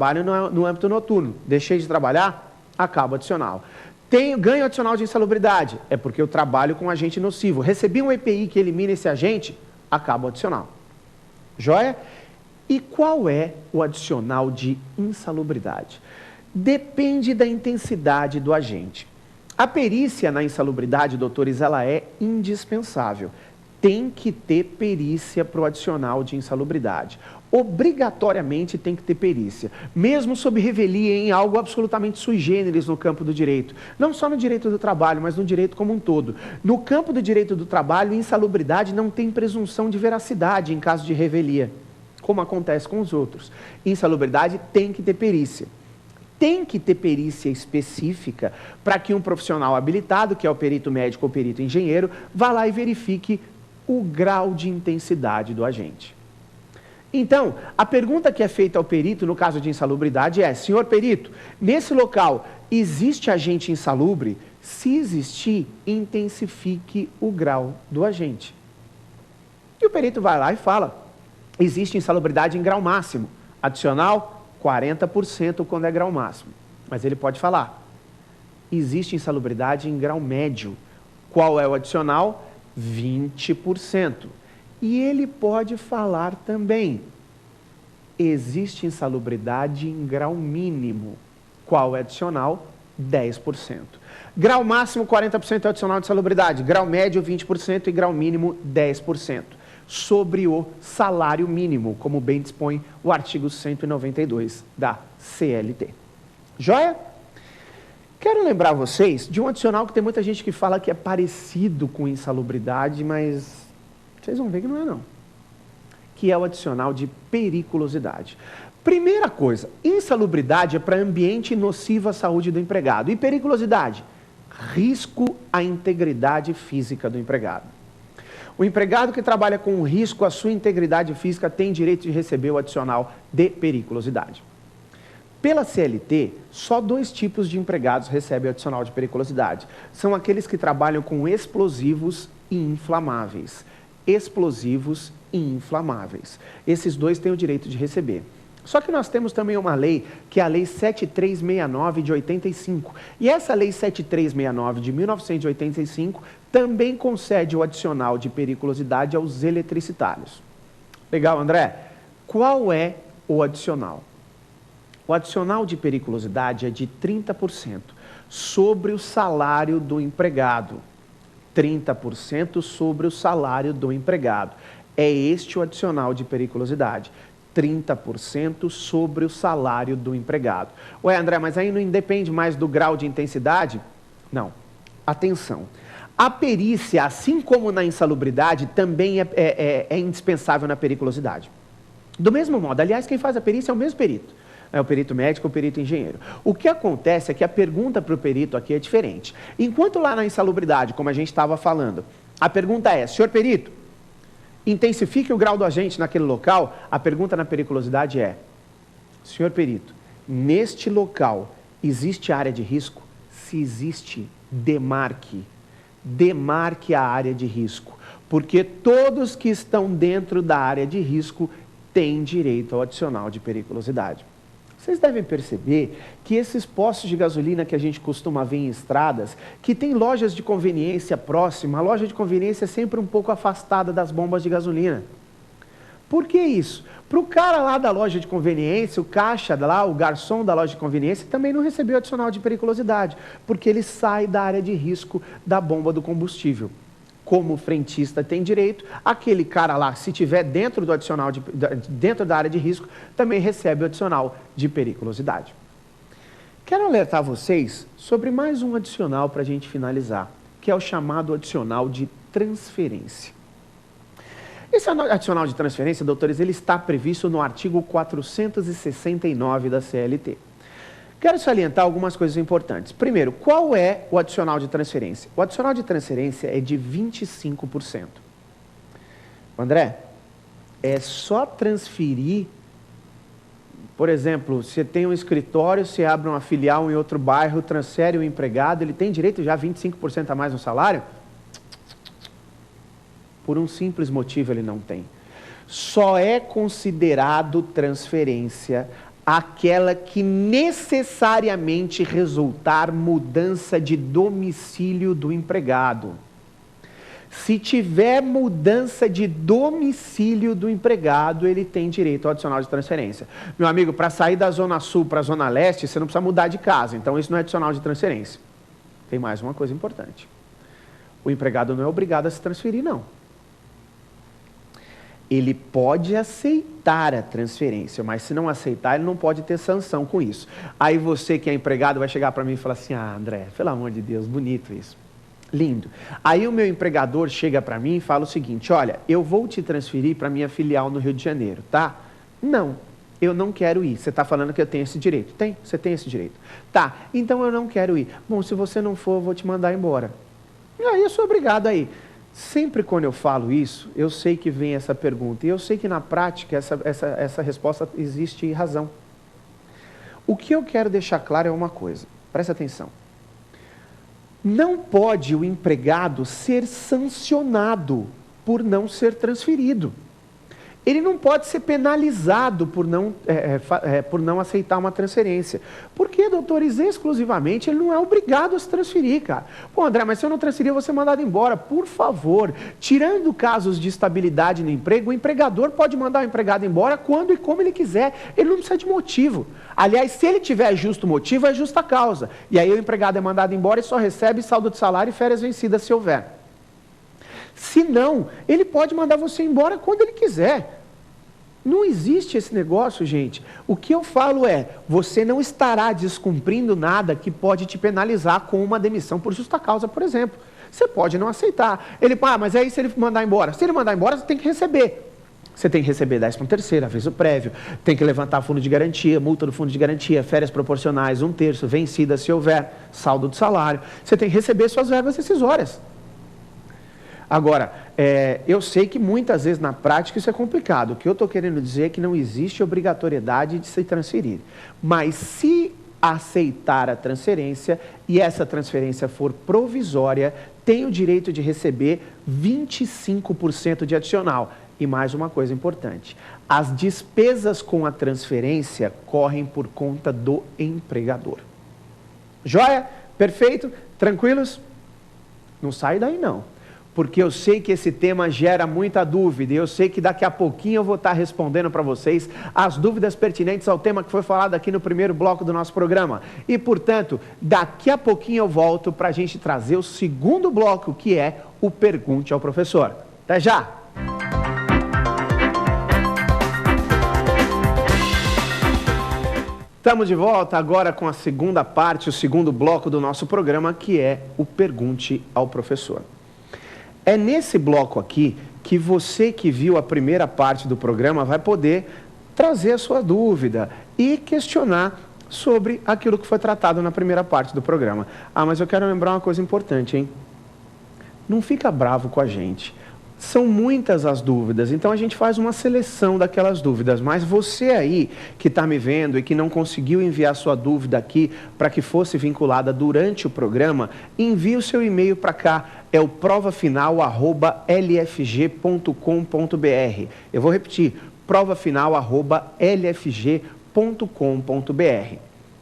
trabalho no âmbito noturno. Deixei de trabalhar, acaba o adicional. Tenho ganho adicional de insalubridade, é porque eu trabalho com agente nocivo. Recebi um EPI que elimina esse agente, acaba o adicional. Joia? E qual é o adicional de insalubridade? Depende da intensidade do agente. A perícia na insalubridade, doutores, ela é indispensável. Tem que ter perícia para o adicional de insalubridade. Obrigatoriamente tem que ter perícia, mesmo sob revelia em algo absolutamente sui generis no campo do direito. Não só no direito do trabalho, mas no direito como um todo. No campo do direito do trabalho, insalubridade não tem presunção de veracidade em caso de revelia, como acontece com os outros. Insalubridade tem que ter perícia. Tem que ter perícia específica para que um profissional habilitado, que é o perito médico ou perito engenheiro, vá lá e verifique o grau de intensidade do agente. Então, a pergunta que é feita ao perito no caso de insalubridade é: senhor perito, nesse local existe agente insalubre? Se existir, intensifique o grau do agente. E o perito vai lá e fala: existe insalubridade em grau máximo, adicional 40% quando é grau máximo. Mas ele pode falar: existe insalubridade em grau médio. Qual é o adicional? 20%. E ele pode falar também: existe insalubridade em grau mínimo. Qual é adicional? 10%. Grau máximo, 40% é adicional de insalubridade. Grau médio, 20% e grau mínimo, 10%. Sobre o salário mínimo, como bem dispõe o artigo 192 da CLT. Joia? Quero lembrar vocês de um adicional que tem muita gente que fala que é parecido com insalubridade, mas vocês vão ver que não é não. Que é o adicional de periculosidade. Primeira coisa, insalubridade é para ambiente nocivo à saúde do empregado. E periculosidade? Risco à integridade física do empregado. O empregado que trabalha com risco à sua integridade física tem direito de receber o adicional de periculosidade. Pela CLT, só 2 tipos de empregados recebem o adicional de periculosidade. São aqueles que trabalham com explosivos e inflamáveis. Explosivos e inflamáveis. Esses 2 têm o direito de receber. Só que nós temos também uma lei, que é a Lei 7369 de 85. E essa Lei 7369 de 1985 também concede o adicional de periculosidade aos eletricitários. Legal, André? Qual é o adicional? O adicional de periculosidade é de 30% sobre o salário do empregado. 30% sobre o salário do empregado. É este o adicional de periculosidade. 30% sobre o salário do empregado. Ué, André, mas aí não independe mais do grau de intensidade? Não. Atenção. A perícia, assim como na insalubridade, também é indispensável na periculosidade. Do mesmo modo, aliás, quem faz a perícia é o mesmo perito. É o perito médico ou o perito engenheiro. O que acontece é que a pergunta para o perito aqui é diferente. Enquanto lá na insalubridade, como a gente estava falando, a pergunta é: senhor perito, intensifique o grau do agente naquele local. A pergunta na periculosidade é: senhor perito, neste local existe área de risco? Se existe, demarque. Demarque a área de risco. Porque todos que estão dentro da área de risco têm direito ao adicional de periculosidade. Vocês devem perceber que esses postos de gasolina que a gente costuma ver em estradas, que tem lojas de conveniência próxima, a loja de conveniência é sempre um pouco afastada das bombas de gasolina. Por que isso? Para o cara lá da loja de conveniência, o caixa lá, o garçom da loja de conveniência, também não recebeu adicional de periculosidade, porque ele sai da área de risco da bomba do combustível. Como o frentista tem direito, aquele cara lá, se tiver dentro do adicional dentro da área de risco, também recebe o adicional de periculosidade. Quero alertar vocês sobre mais um adicional para a gente finalizar, que é o chamado adicional de transferência. Esse adicional de transferência, doutores, ele está previsto no artigo 469 da CLT. Quero salientar algumas coisas importantes. Primeiro, qual é o adicional de transferência? O adicional de transferência é de 25%. André, é só transferir, por exemplo, você tem um escritório, você abre uma filial em outro bairro, transfere o empregado, ele tem direito já a 25% a mais no salário? Por um simples motivo ele não tem. Só é considerado transferência aquela que necessariamente resultar mudança de domicílio do empregado. Se tiver mudança de domicílio do empregado, ele tem direito ao adicional de transferência. Meu amigo, para sair da Zona Sul para a Zona Leste, você não precisa mudar de casa, então isso não é adicional de transferência. Tem mais uma coisa importante. O empregado não é obrigado a se transferir, não. Ele pode aceitar a transferência, mas se não aceitar, ele não pode ter sanção com isso. Aí você que é empregado vai chegar para mim e falar assim, André, pelo amor de Deus, bonito isso. Lindo. Aí o meu empregador chega para mim e fala o seguinte, olha, eu vou te transferir para minha filial no Rio de Janeiro, tá? Não, eu não quero ir. Você está falando que eu tenho esse direito. Tem, você tem esse direito. Tá, então eu não quero ir. Bom, se você não for, eu vou te mandar embora. E aí eu sou obrigado a ir. Sempre quando eu falo isso, eu sei que vem essa pergunta. E eu sei que na prática essa resposta existe razão. O que eu quero deixar claro é uma coisa. Presta atenção. Não pode o empregado ser sancionado por não ser transferido. Ele não pode ser penalizado por não aceitar uma transferência. Porque, doutores, exclusivamente, ele não é obrigado a se transferir, cara. Pô, André, mas se eu não transferir, eu vou ser mandado embora. Por favor, tirando casos de estabilidade no emprego, o empregador pode mandar o empregado embora quando e como ele quiser. Ele não precisa de motivo. Aliás, se ele tiver justo motivo, é justa causa. E aí o empregado é mandado embora e só recebe saldo de salário e férias vencidas se houver. Se não, ele pode mandar você embora quando ele quiser. Não existe esse negócio, gente. O que eu falo é, você não estará descumprindo nada que pode te penalizar com uma demissão por justa causa, por exemplo. Você pode não aceitar. Ele, mas aí se ele mandar embora? Se ele mandar embora, você tem que receber. Você tem que receber 13º, aviso prévio, tem que levantar fundo de garantia, multa do fundo de garantia, férias proporcionais, 1/3, vencida se houver, saldo do salário. Você tem que receber suas verbas rescisórias. Agora, eu sei que muitas vezes na prática isso é complicado. O que eu estou querendo dizer é que não existe obrigatoriedade de se transferir. Mas se aceitar a transferência e essa transferência for provisória, tem o direito de receber 25% de adicional. E mais uma coisa importante, as despesas com a transferência correm por conta do empregador. Joia? Perfeito? Tranquilos? Não sai daí não. Porque eu sei que esse tema gera muita dúvida e eu sei que daqui a pouquinho eu vou estar respondendo para vocês as dúvidas pertinentes ao tema que foi falado aqui no primeiro bloco do nosso programa. E, portanto, daqui a pouquinho eu volto para a gente trazer o segundo bloco, que é o Pergunte ao Professor. Até já! Estamos de volta agora com a segunda parte, o segundo bloco do nosso programa, que é o Pergunte ao Professor. É nesse bloco aqui que você que viu a primeira parte do programa vai poder trazer a sua dúvida e questionar sobre aquilo que foi tratado na primeira parte do programa. Mas eu quero lembrar uma coisa importante, hein? Não fica bravo com a gente. São muitas as dúvidas, então a gente faz uma seleção daquelas dúvidas, mas você aí que está me vendo e que não conseguiu enviar sua dúvida aqui para que fosse vinculada durante o programa, envie o seu e-mail para cá, é o provafinal@lfg.com.br. Eu vou repetir, provafinal@lfg.com.br.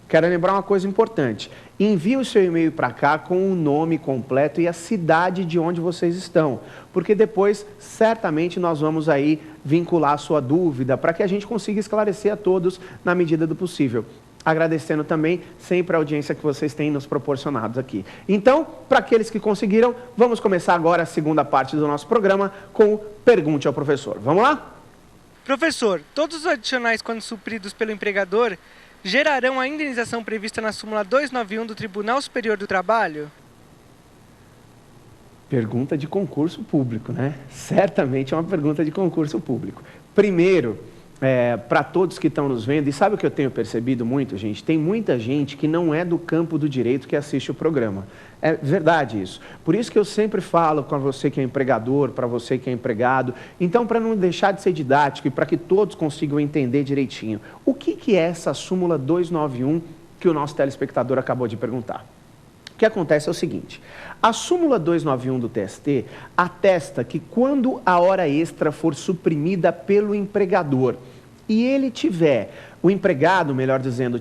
Quero lembrar uma coisa importante. Envie o seu e-mail para cá com o nome completo e a cidade de onde vocês estão, porque depois, certamente, nós vamos aí vincular a sua dúvida para que a gente consiga esclarecer a todos na medida do possível. Agradecendo também sempre a audiência que vocês têm nos proporcionado aqui. Então, para aqueles que conseguiram, vamos começar agora a segunda parte do nosso programa com o Pergunte ao Professor. Vamos lá? Professor, todos os adicionais quando supridos pelo empregador gerarão a indenização prevista na súmula 291 do Tribunal Superior do Trabalho? Pergunta de concurso público, né? Certamente é uma pergunta de concurso público. Primeiro, para todos que estão nos vendo, e sabe o que eu tenho percebido muito, gente? Tem muita gente que não é do campo do direito que assiste o programa. É verdade isso. Por isso que eu sempre falo com você que é empregador, para você que é empregado. Então, para não deixar de ser didático e para que todos consigam entender direitinho, o que é essa súmula 291 que o nosso telespectador acabou de perguntar? O que acontece é o seguinte, a súmula 291 do TST atesta que quando a hora extra for suprimida pelo empregador e ele tiver o empregado, melhor dizendo,